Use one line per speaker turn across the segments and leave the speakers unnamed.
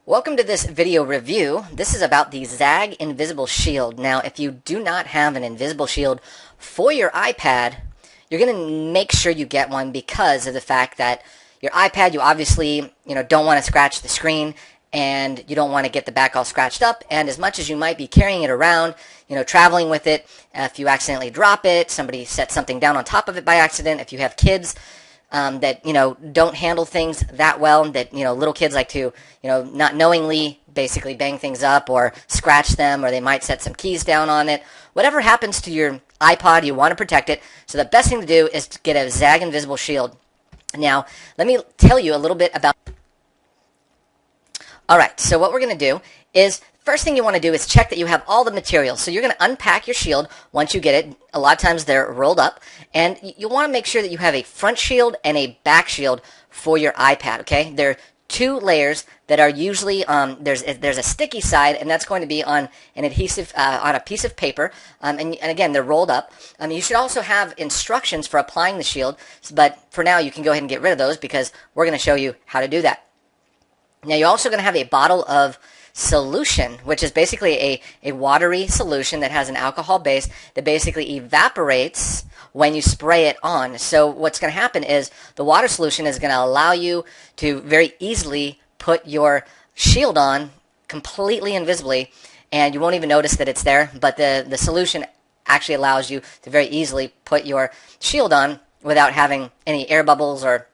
Welcome to this video review. This is about the ZAGG Invisible Shield. Now, if you do not have an invisible shield for your iPad, you're going to make sure you get one because of the fact that your iPad, you obviously, don't want to scratch the screen and you don't want to get the back all scratched up. And as much as you might be carrying it around, traveling with it, if you accidentally drop it, somebody sets something down on top of it by accident, if you have kids, that don't handle things that well, that little kids like to not knowingly basically bang things up or scratch them, or they might set some keys down on it. Whatever happens to your iPod, you want to protect it. So the best thing to do is to get a ZAGG Invisible Shield. Now, let me tell you a little bit about. Alright, so what we're going to do is, first thing you want to do is check that you have all the materials. So you're going to unpack your shield once you get it. A lot of times they're rolled up. And you want to make sure that you have a front shield and a back shield for your iPad, okay? There are two layers that are usually, there's a sticky side, and that's going to be on an adhesive, on a piece of paper. And again, they're rolled up. You should also have instructions for applying the shield. But for now, you can go ahead and get rid of those because we're going to show you how to do that. Now, you're also going to have a bottle of solution, which is basically a watery solution that has an alcohol base that basically evaporates when you spray it on. So what's going to happen is the water solution is going to allow you to very easily put your shield on completely invisibly, and you won't even notice that it's there, but the solution actually allows you to very easily put your shield on without having any air bubbles or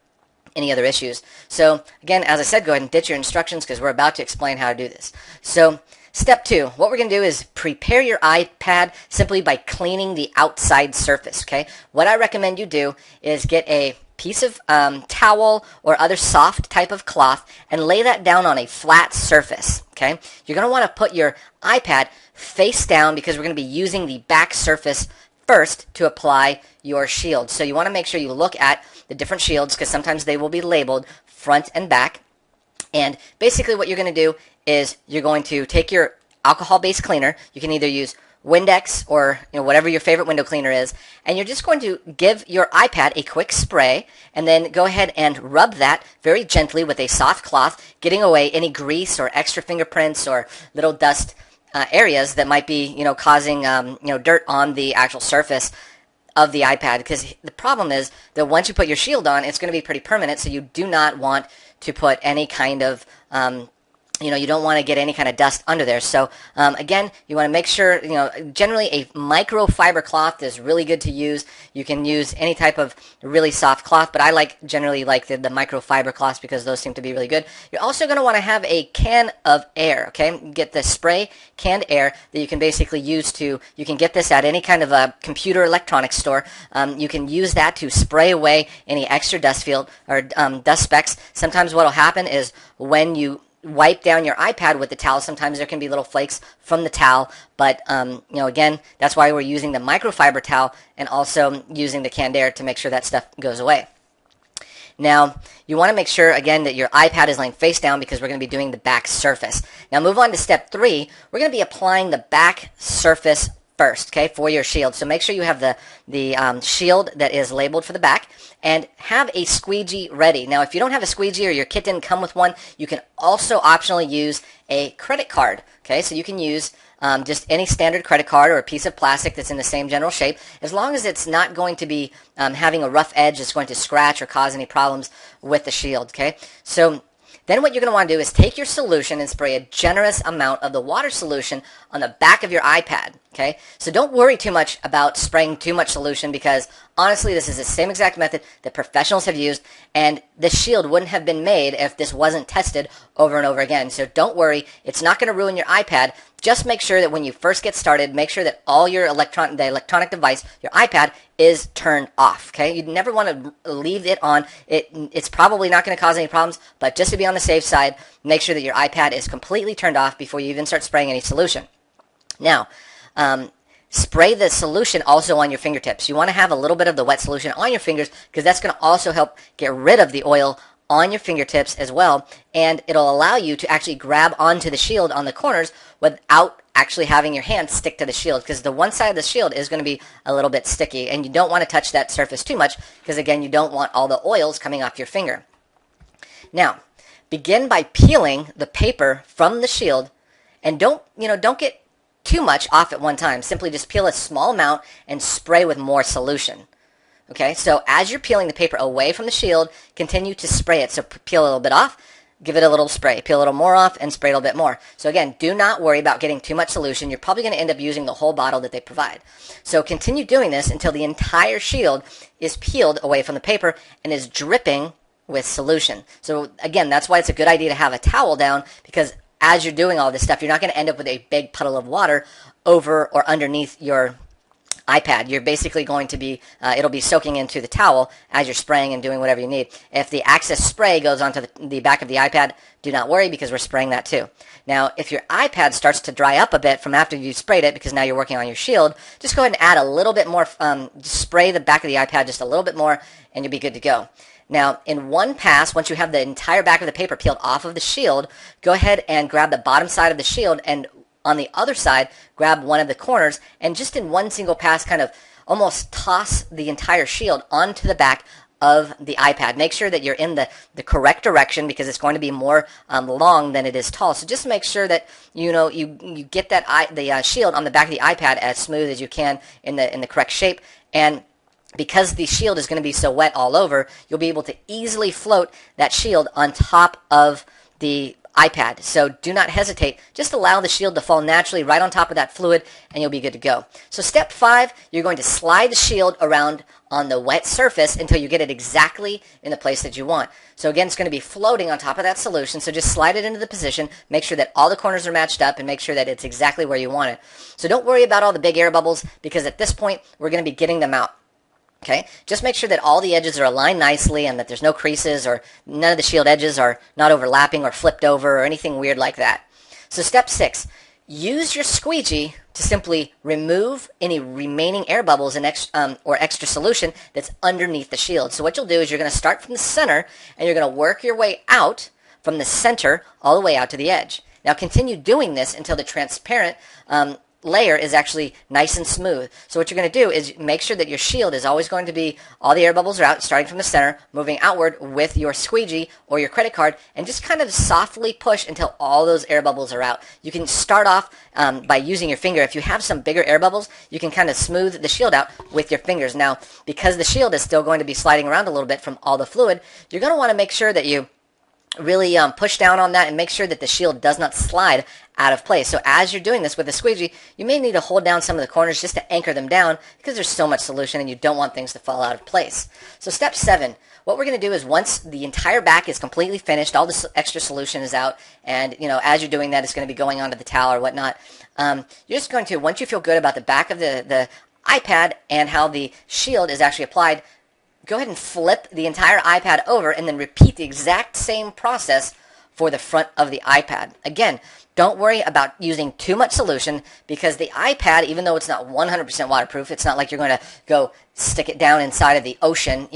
any other issues. So again, as I said, go ahead and ditch your instructions because we're about to explain how to do this. So step 2, what we're going to do is prepare your iPad simply by cleaning the outside surface, okay? What I recommend you do is get a piece of towel or other soft type of cloth and lay that down on a flat surface, okay? You're going to want to put your iPad face down because we're going to be using the back surface first to apply your shield. So you want to make sure you look at the different shields because sometimes they will be labeled front and back. And basically what you're going to do is you're going to take your alcohol-based cleaner. You can either use Windex or whatever your favorite window cleaner is, and you're just going to give your iPad a quick spray and then go ahead and rub that very gently with a soft cloth, getting away any grease or extra fingerprints or little dust areas that might be causing dirt on the actual surface of the iPad, because the problem is that once you put your shield on, it's going to be pretty permanent, so you do not want to put any kind of you don't want to get any kind of dust under there. So again, you want to make sure, generally a microfiber cloth is really good to use. You can use any type of really soft cloth, but I generally like the microfiber cloths because those seem to be really good. You're also going to want to have a can of air, okay? Get the spray canned air that you can basically use you can get this at any kind of a computer electronics store. You can use that to spray away any extra dust field or dust specks. Sometimes what will happen is when you wipe down your iPad with the towel, sometimes there can be little flakes from the towel, but again, that's why we're using the microfiber towel and also using the canned air to make sure that stuff goes away. Now, you want to make sure, again, that your iPad is laying face down because we're going to be doing the back surface. Now, move on to step 3. We're going to be applying the back surface first, okay, for your shield. So make sure you have the shield that is labeled for the back and have a squeegee ready. Now, if you don't have a squeegee or your kit didn't come with one, you can also optionally use a credit card, okay? So you can use just any standard credit card or a piece of plastic that's in the same general shape, as long as it's not going to be having a rough edge that's going to scratch or cause any problems with the shield, okay? So then what you're going to want to do is take your solution and spray a generous amount of the water solution on the back of your iPad, okay? So don't worry too much about spraying too much solution because honestly, this is the same exact method that professionals have used, and the shield wouldn't have been made if this wasn't tested over and over again. So don't worry, it's not going to ruin your iPad. Just make sure that when you first get started, make sure that all your electronic device, your iPad, is turned off, okay? You never want to leave it on. It's probably not going to cause any problems, but just to be on the safe side, make sure that your iPad is completely turned off before you even start spraying any solution. Now, spray the solution also on your fingertips. You want to have a little bit of the wet solution on your fingers because that's going to also help get rid of the oil on your fingertips as well, and it'll allow you to actually grab onto the shield on the corners without actually having your hand stick to the shield, because the one side of the shield is going to be a little bit sticky, and you don't want to touch that surface too much because, again, you don't want all the oils coming off your finger. Now, begin by peeling the paper from the shield, and don't get too much off at one time. Simply just peel a small amount and spray with more solution. Okay, so as you're peeling the paper away from the shield, continue to spray it. So peel a little bit off, give it a little spray, peel a little more off, and spray a little bit more. So again, do not worry about getting too much solution. You're probably going to end up using the whole bottle that they provide. So continue doing this until the entire shield is peeled away from the paper and is dripping with solution. So again, that's why it's a good idea to have a towel down, because as you're doing all this stuff, you're not going to end up with a big puddle of water over or underneath your iPad. You're basically going to be, it'll be soaking into the towel as you're spraying and doing whatever you need. If the excess spray goes onto the back of the iPad, do not worry, because we're spraying that too. Now, if your iPad starts to dry up a bit from after you sprayed it, because now you're working on your shield, just go ahead and add a little bit more, just spray the back of the iPad just a little bit more, and you'll be good to go. Now, in one pass, once you have the entire back of the paper peeled off of the shield, go ahead and grab the bottom side of the shield, and on the other side, grab one of the corners, and just in one single pass, kind of almost toss the entire shield onto the back of the iPad. Make sure that you're in the correct direction, because it's going to be more long than it is tall. So just make sure that you get the shield on the back of the iPad as smooth as you can in the correct shape. And because the shield is going to be so wet all over, you'll be able to easily float that shield on top of the iPad. So do not hesitate. Just allow the shield to fall naturally right on top of that fluid, and you'll be good to go. So step 5, you're going to slide the shield around on the wet surface until you get it exactly in the place that you want. So again, it's going to be floating on top of that solution, so just slide it into the position, make sure that all the corners are matched up, and make sure that it's exactly where you want it. So don't worry about all the big air bubbles, because at this point, we're going to be getting them out. Okay, just make sure that all the edges are aligned nicely and that there's no creases, or none of the shield edges are not overlapping or flipped over or anything weird like that. So step 6, use your squeegee to simply remove any remaining air bubbles and or extra solution that's underneath the shield. So what you'll do is you're going to start from the center, and you're going to work your way out from the center all the way out to the edge. Now continue doing this until the transparent layer is actually nice and smooth. So what you're going to do is make sure that your shield is always going to be, all the air bubbles are out, starting from the center, moving outward with your squeegee or your credit card, and just kind of softly push until all those air bubbles are out. You can start off by using your finger. If you have some bigger air bubbles, you can kind of smooth the shield out with your fingers. Now, because the shield is still going to be sliding around a little bit from all the fluid, you're going to want to make sure that you really push down on that and make sure that the shield does not slide out of place. So as you're doing this with the squeegee, you may need to hold down some of the corners just to anchor them down, because there's so much solution and you don't want things to fall out of place. So step 7, what we're going to do is, once the entire back is completely finished, all the extra solution is out, and as you're doing that, it's going to be going onto the towel or whatnot. You're just going to, once you feel good about the back of the iPad and how the shield is actually applied, go ahead and flip the entire iPad over, and then repeat the exact same process for the front of the iPad. Again, don't worry about using too much solution, because the iPad, even though it's not 100% waterproof, it's not like you're going to go stick it down inside of the ocean,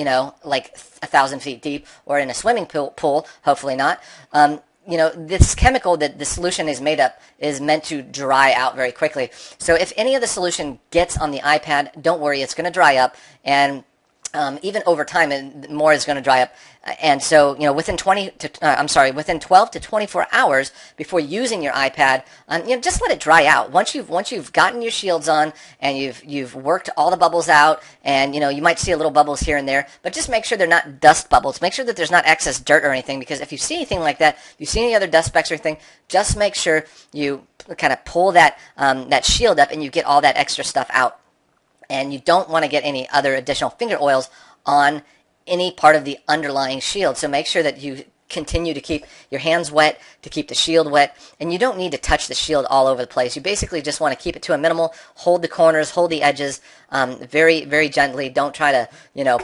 like 1,000 feet deep, or in a swimming pool, hopefully not. This chemical that the solution is made up is meant to dry out very quickly. So if any of the solution gets on the iPad, don't worry, it's going to dry up, and even over time, more is going to dry up. And so, within 12 to 24 hours before using your iPad, just let it dry out. Once you've gotten your shields on and you've worked all the bubbles out, and you might see a little bubbles here and there, but just make sure they're not dust bubbles. Make sure that there's not excess dirt or anything, because if you see anything like that, if you see any other dust specks or anything, just make sure you kind of pull that shield up and you get all that extra stuff out. And you don't want to get any other additional finger oils on any part of the underlying shield. So make sure that you continue to keep your hands wet, to keep the shield wet, and you don't need to touch the shield all over the place. You basically just want to keep it to a minimal, hold the corners, hold the edges very, very gently. Don't try to,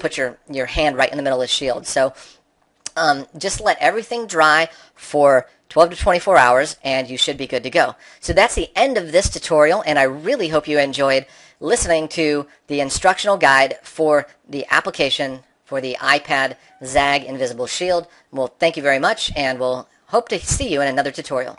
put your hand right in the middle of the shield. So just let everything dry for 12 to 24 hours, and you should be good to go. So that's the end of this tutorial, and I really hope you enjoyed listening to the instructional guide for the application for the iPad ZAGG Invisible Shield. Well, thank you very much, and we'll hope to see you in another tutorial.